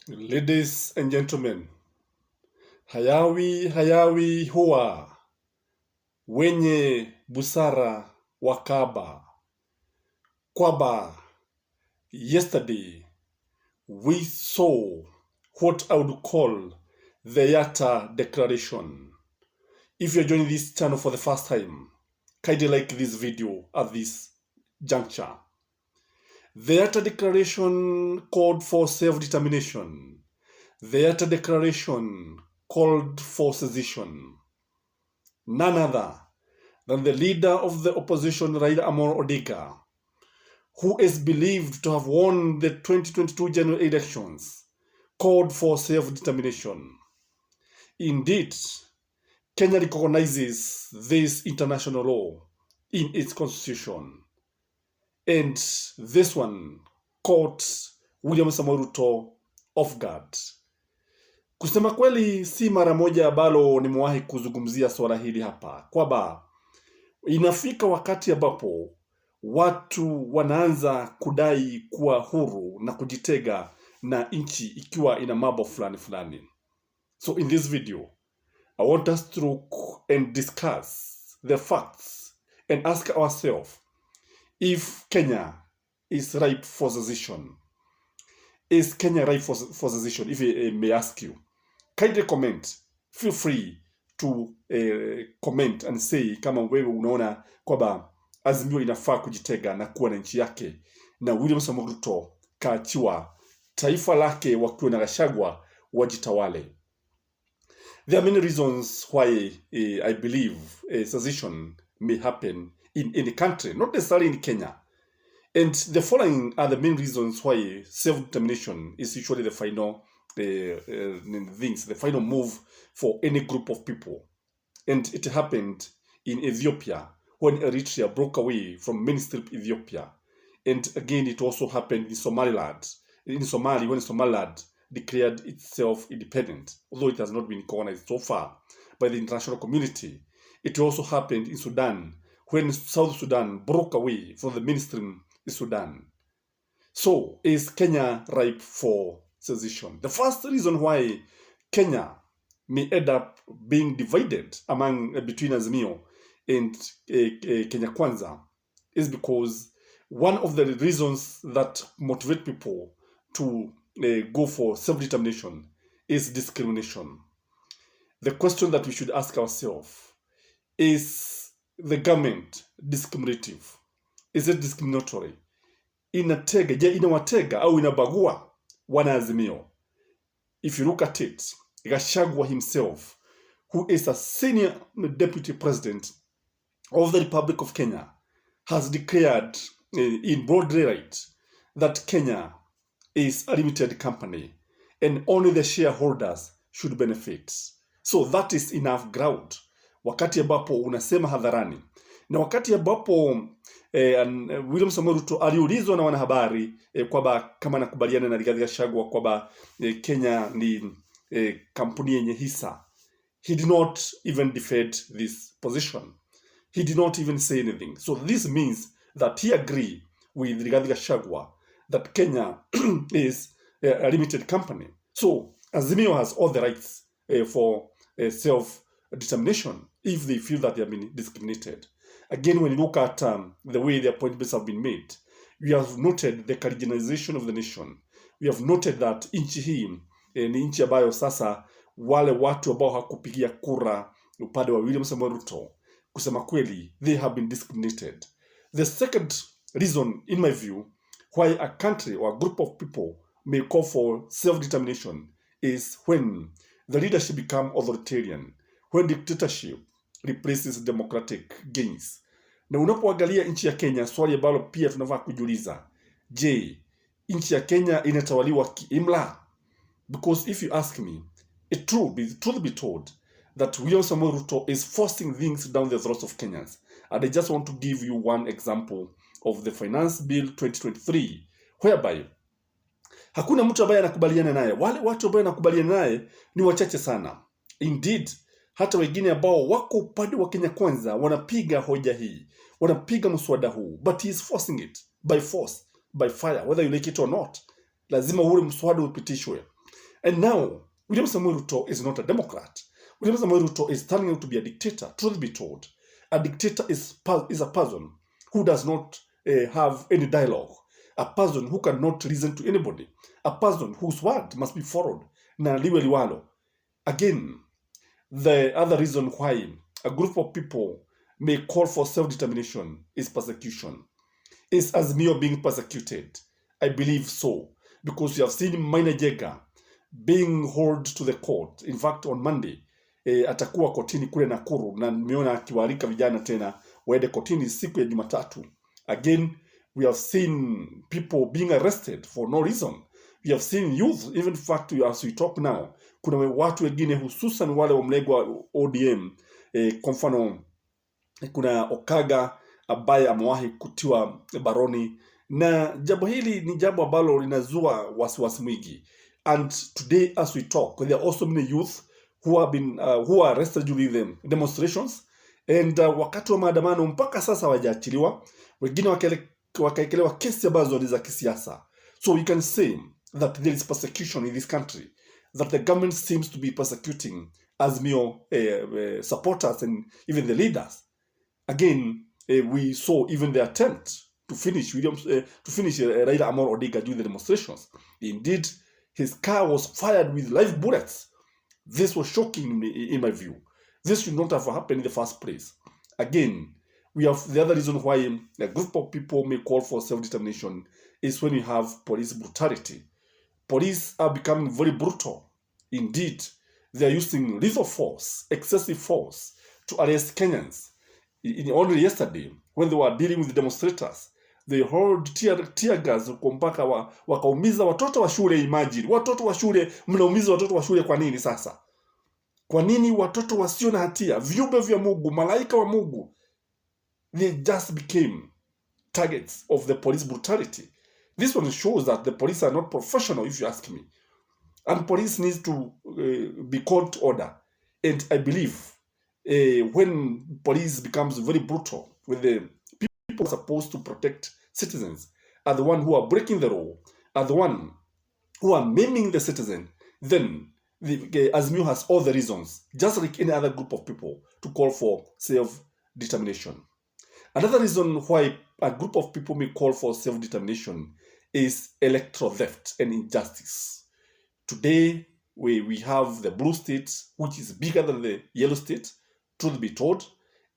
Ladies and gentlemen, hayawi huwa wenye busara wakaba kwamba yesterday we saw what I would call the Yatta Declaration. If you're joining this channel for the first time, kindly like this video at this juncture. The Yatta Declaration called for self-determination. The Yatta Declaration called for secession. None other than the leader of the opposition, Raila Odinga, who is believed to have won the 2022 general elections, called for self-determination. Indeed, Kenya recognizes this international law in its constitution. And this one caught William Samoei Ruto off guard. Kusema kweli, si mara moja ambalo nimewahi kuzungumzia swala hili hapa, kwamba inafika wakati ambapo watu wanaanza kudai kuwa huru na kujitega na nchi ikiwa ina mambo fulani fulani. So in this video, I want us to look and discuss the facts and ask ourselves if Kenya is ripe for secession. Is Kenya ripe for secession? If I may ask you, kindly comment. Feel free to comment and say kama wewe unaona kwamba Azimio inafaa kujitega na kuwa na nchi yake, na William Samoei Ruto kaachiwa taifa lake wakiwa na Gachagua wajitawale. There are many reasons why I believe secession may happen in any country, not necessarily in Kenya. And the following are the main reasons why self-determination is usually the final the final move for any group of people. And it happened in Ethiopia when Eritrea broke away from mainstream Ethiopia. And again, it also happened in Somaliland, when Somaliland declared itself independent, although it has not been recognized so far by the international community. It also happened in Sudan, when South Sudan broke away from the mainstream Sudan. So, is Kenya ripe for secession? The first reason why Kenya may end up being divided between Azimio and Kenya Kwanza is because one of the reasons that motivate people to go for self-determination is discrimination. The question that we should ask ourselves is the government discriminative? Is it discriminatory? Inawatega au inabagua wana Azimio? If you look at it, Gachagua himself, who is a senior deputy president of the Republic of Kenya, has declared in broad daylight that Kenya is a limited company and only the shareholders should benefit. So that is enough ground. Wakati ambapo unasema hadharani, na wakati ambapo William Samoei Ruto aliulizwa na wanahabari kwamba kama nakubaliana na Rigathi Gachagua kwamba Kenya ni kampuni yenye hisa, he did not even defend this position. He did not even say anything. So this means that he agreed with Rigathi Gachagua that Kenya is a limited company. So Azimio has all the rights for self-determination if they feel that they have been discriminated. Again, when you look at the way the appointments have been made, we have noted the cardinalization of the nation. We have noted that nchi hii ni nchi ambayo sasa wale watu ambao hakupigia kura upande wa William Samoei Ruto, kusema kweli, they have been discriminated. The second reason, in my view, why a country or a group of people may call for self-determination is when the leadership become authoritarian, when dictatorship replaces democratic gains. Na unapoangalia nchi ya Kenya, swali ambalo pia tunafaa kujiuliza, je, nchi ya Kenya inatawaliwa kiimla? Because if you ask me, truth be told, that William Samoei Ruto is forcing things down the throats of Kenyans. And I just want to give you one example of the Finance Bill 2023, whereby hakuna mtu ambaye anakubaliana naye. Wale watu ambao anakubaliana naye ni wachache sana. Indeed, hata wengine ambao wako upande wa Kenya Kwanza wanapiga hoja hii, wanapiga mswada huu, but he is forcing it by force, by fire, whether you like it or not. Lazima ule mswada upitishwe. And now, William Samoei Ruto is not a Democrat. William Samoei Ruto is turning out to be a dictator. Truth be told, a dictator is a person who does not have any dialogue, a person who cannot listen to anybody, a person whose word must be followed. Na liwe liwalo. Again, the other reason why a group of people may call for self-determination is persecution. Is Azimio being persecuted? I believe so, because you have seen Maina Jega being hauled to the court. In fact, on Monday, atakuwa kotini kule Nakuru, na nimeona akiwaalika vijana tena waende kotini siku ya Jumatatu. Again, we have seen people being arrested for no reason. We have seen youth, even in fact, as we talk now, kuna watu wengine hususan wale wa mlengo wa ODM, kwa mfano kuna Okaga ambaye amewahi kutiwa baroni, na jambo hili ni jambo ambalo linazua wasiwasi mwingi. And today as we talk, there are also many youth who have been who are arrested during the demonstrations, and wakati wa maandamano mpaka sasa hawajaachiliwa, wengine wakaekelewa kesi ambazo ni za kisiasa. So we can say that there is persecution in this country, that the government seems to be persecuting Azimio supporters and even the leaders. Again, we saw even the attempt to finish Raila Amolo Odinga during the demonstrations. Indeed, his car was fired with live bullets. This was shocking in my view. This should not have happened in the first place. Again, we have the other reason why a group of people may call for self-determination is when you have police brutality. Police are becoming very brutal. Indeed, they are using lethal force, excessive force, to arrest Kenyans. Only yesterday, when they were dealing with the demonstrators, they hurled tear gas mpaka wakaumiza watoto wa shule. Imagine, watoto wa shule, mnaumiza watoto wa shule kwa nini sasa? Kwa nini watoto wasio na hatia, viumbe vya Mungu, malaika wa Mungu, they just became targets of the police brutality? This one shows that the police are not professional, if you ask me. And police needs to be called to order. And I believe when police becomes very brutal, when the people supposed to protect citizens are the one who are breaking the law, are the one who are maiming the citizen, then the Azimio has all the reasons, just like any other group of people, to call for self-determination. Another reason why a group of people may call for self-determination is electoral theft and injustice. Today, we have the blue state, which is bigger than the yellow state, truth be told.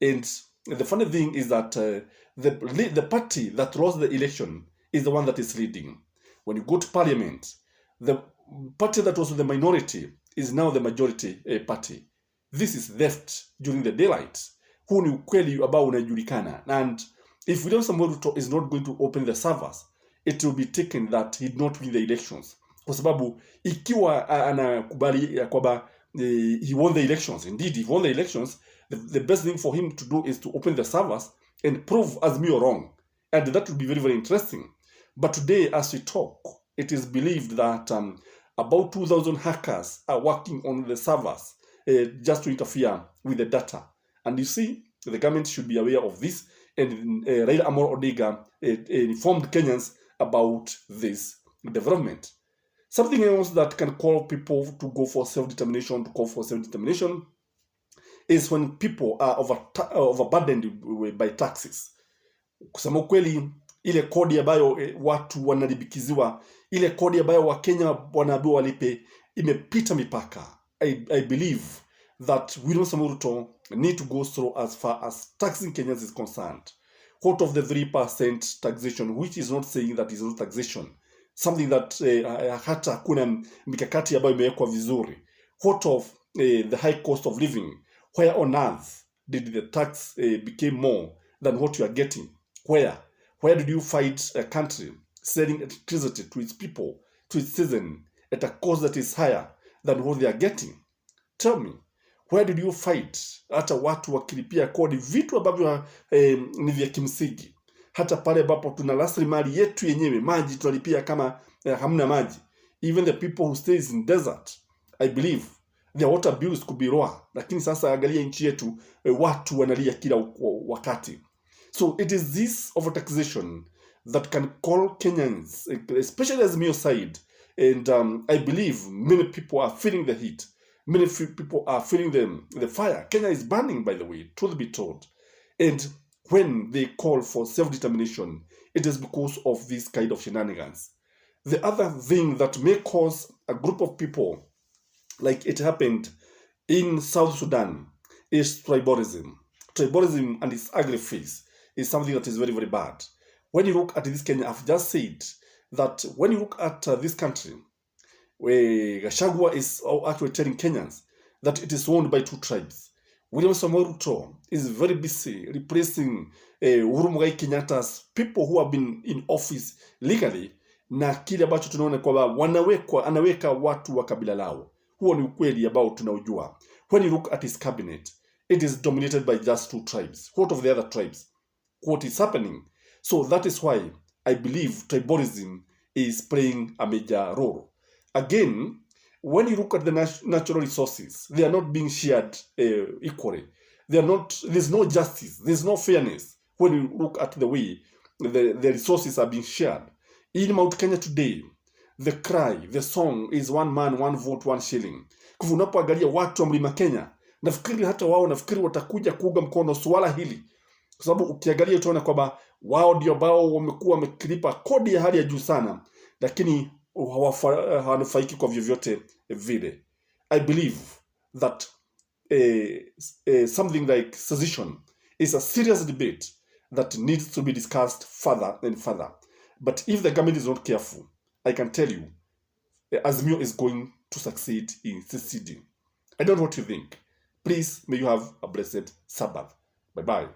And the funny thing is that the party that lost the election is the one that is leading. When you go to parliament, the party that was the minority is now the majority party. This is theft during the daylight. Huu ni ukweli ambao unajulikana. And if William Samoei Ruto is not going to open the servers, it will be taken that he did not win the elections. Kwa sababu ikiwa anakubali kwamba he won the elections, indeed he won the elections, the best thing for him to do is to open the servers and prove Azimio wrong. And that would be very, very interesting. But today, as we talk, it is believed that about 2,000 hackers are working on the servers just to interfere with the data. And you see, the government should be aware of this. And Raila Amolo Odinga informed Kenyans about this development. Something else that can call people to go for self-determination, is when people are overburdened by taxes. Kusema kweli, ile kodi ambayo watu wanalibikiziwa, ile kodi ambayo Wakenya wanaambiwa walipe, imepita mipaka. I believe that William Samoei Ruto need to go through as far as taxing Kenyans is concerned. What of the 3% taxation, which is not saying that is not taxation, something that hata kuna mikakati ambayo imewekwa vizuri. What of the high cost of living? Where on earth did the tax become more than what you are getting? Where did you fight a country selling electricity to its people, to its citizens, at a cost that is higher than what they are getting? Tell me, where did you fight hata watu wakilipia kodi vitu ambavyo ni vya kimsingi? Hata pale ambapo tuna rasilimali yetu yenyewe, maji tunalipia kama hamna maji. Even the people who stays in desert, I believe their water bills could be lower. Lakini sasa angalia nchi yetu, watu wanalia kila wakati. So it is this overtaxation that can call Kenyans, especially as Azimio side, And I believe many people are feeling the heat. Many people are feeling the fire. Kenya is burning, by the way, truth be told. And when they call for self-determination, it is because of this kind of shenanigans. The other thing that may cause a group of people, like it happened in South Sudan, is tribalism. Tribalism and its ugly face is something that is very, very bad. When you look at this Kenya, I've just said that when you look at this country, where Gachagua is actually telling Kenyans that it is owned by two tribes. William Samoei Ruto is very busy replacing Uhuru Muigai Kenyatta's people who have been in office legally, na kile ambacho tunaona kwamba anaweka watu wa kabila lao. Huo ni ukweli ambao tunaujua. When you look at his cabinet, it is dominated by just two tribes. What of the other tribes? What is happening? So that is why I believe tribalism is playing a major role. Again, when you look at the natural resources, they are not being shared equally. There's no justice, there's no fairness when you look at the way the resources are being shared. In Mount Kenya today, the cry, the song is one man, one vote, one shilling. Kwa unapoangalia watu wa Mlima Kenya, nafikiri hata wao watakuja kuunga mkono swala hili. Kwa sababu ukiangalia utaona kwamba wao ndio ambao wamekuwa wamekilipa kodi ya hali ya juu sana, lakini hawanufaiki kwa vyovyote vile. I believe that something like secession is a serious debate that needs to be discussed further and further. But if the government is not careful, I can tell you, Azimio is going to succeed in seceding. I don't know what you think. Please, may you have a blessed Sabbath. Bye-bye.